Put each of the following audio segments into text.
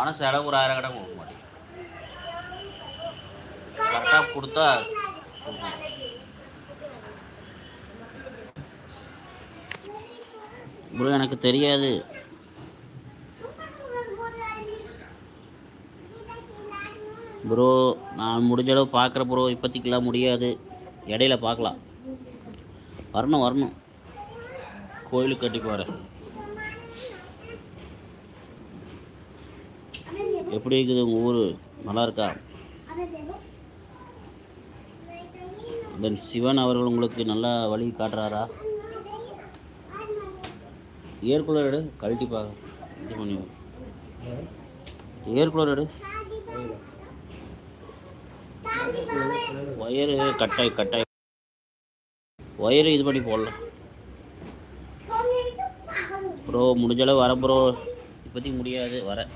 ஆனால் செலவு ஒரு 1000 கடை கொடுக்க மாட்டேன். கரெக்டாக கொடுத்தா ப்ரோ எனக்கு தெரியாது ப்ரோ. நான் முடிஞ்ச அளவு பார்க்குறேன் ப்ரோ. இப்போத்திக்கெலாம் முடியாது, இடையில பார்க்கலாம். வரணும் கோயிலுக்கு கட்டி போகிறேன். எப்படி இருக்குது உங்கள் ஊர்? நல்லா இருக்கா? தென் சிவன் அவர்கள் உங்களுக்கு நல்லா வழி காட்டுறாரா? ஏர் கூலர் எடு, கழட்டி இது பண்ணி ஏர் கூலர் எடு. ஒயரு கட்டாய் ஒயரு இது பண்ணி போடலாம் ப்ரோ. முடிஞ்சளவு வர ப்ரோ. இப்போதைக்கு முடியாது, வர.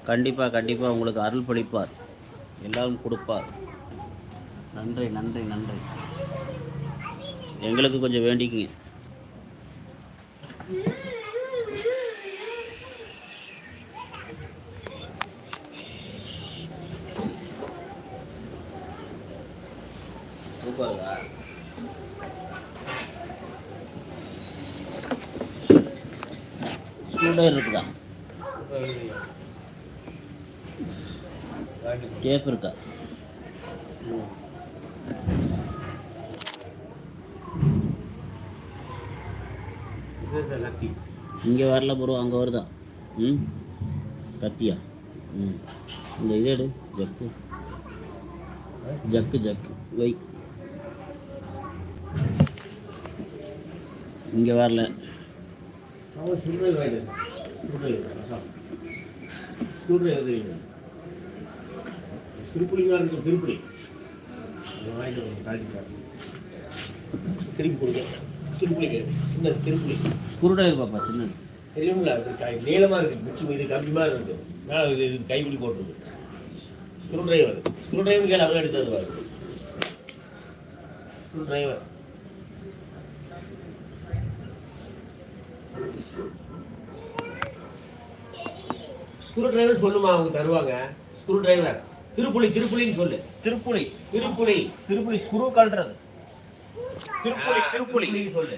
கண்டிப்பாக உங்களுக்கு அருள் பளிப்பார், எல்லாரும் கொடுப்பார். நன்றி. எங்களுக்கு கொஞ்சம் வேண்டிக்குங்க. ஸ்க்ரூ இருக்குதா? டேப் இருக்கா? இங்கே வரல ப்ரோ, அங்கே வருதா? கத்தியா? இந்த இது எடு, ஜக்கு வை. இங்கே வரல. திருப்புளிங்க இருக்கும், திருப்புளி திருப்பி கொடுங்க. திருப்புளிக்கு சின்ன திருப்புளி ஸ்க்ரூ டிரைவர் பாப்பா, சின்னது தெரியுங்களா? நீளமாக இருக்குது, மிச்சம் இது கம்மியாக இருக்குது. மேலே இது கைப்பிடி போட்டுருக்கு. ஸ்க்ரூ டிரைவர் கேள்வி அவன் எடுத்து தருவார். ஸ்க்ரூ டிரைவர் சொல்லுமா, அவங்க தருவாங்க. ஸ்க்ரூ டிரைவர் திருப்புளின்னு சொல்லு. திருப்புளி ஸ்க்ரூ கழட்டுறது. திருப்புளி சொல்லு.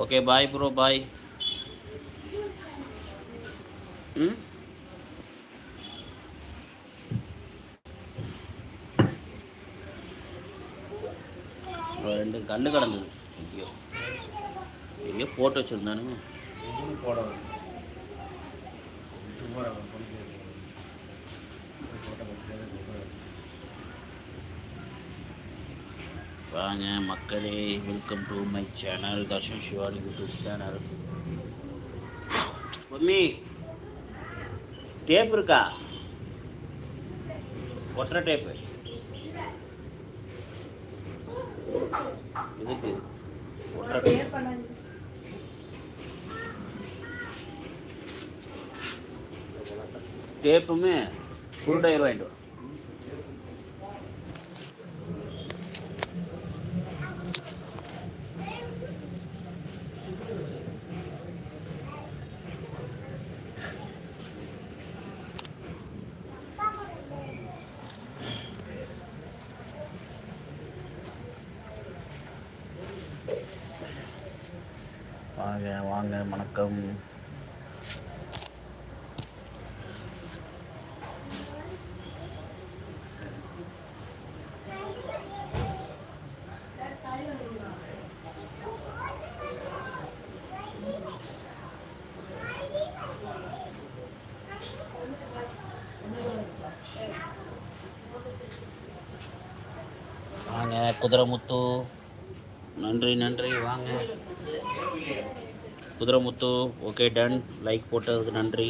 Okay, bye bro, bye. ரெண்டு கல் கடந்தது, எங்கேயோ போட்டு வச்சுருந்தானுங்க. வாங்க மக்களே, welcome to my channel, Darshan Shivani YouTube channel. Mummy tape இருக்கா? ஒற்றை டேப்பு இதுக்கு டேப்புமே ஸ்க்ரூ டிரைவர் வாங்கிட்டு வா. வாங்க வணக்கம். வாங்க குதிரைமுத்து, நன்றி வாங்க குதிரைமுத்து. ஓகே டன், லைக் போட்டதுக்கு நன்றி.